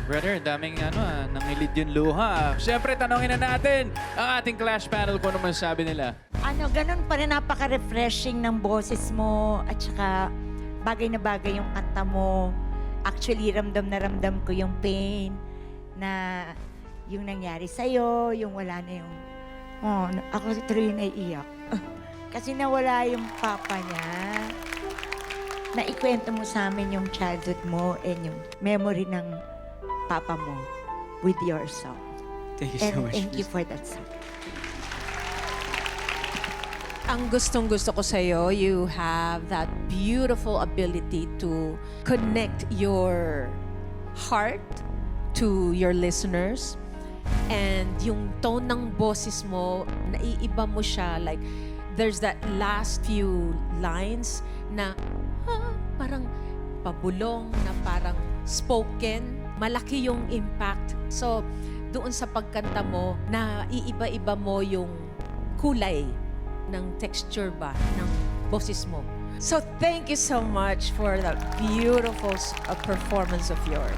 Brother, daming nangilid yung luha. Siyempre, tanongin na natin ang ating clash panel kung ano man sabi nila. Ganun pa rin, napaka-refreshing ng boses mo at saka bagay na bagay yung kanta mo. Actually, ramdam na ramdam ko yung pain na yung nangyari sa'yo, yung wala na yung... Oh, ako tuloy naiiyak. Kasi nawala yung papa niya. Naikwento mo sa amin yung childhood mo and yung memory ng papa mo with your song. Thank you And so much. thank you for that song. Ang gustong-gusto ko sa'yo, you have that beautiful ability to connect your heart to your listeners. And yung tone ng boses mo, naiiba mo siya. Like, there's that last few lines na parang pabulong, na parang spoken. Malaki yung impact. So, doon sa pagkanta mo, na iiba-iba mo yung kulay ng texture ba ng boses mo. So, thank you so much for that beautiful performance of yours.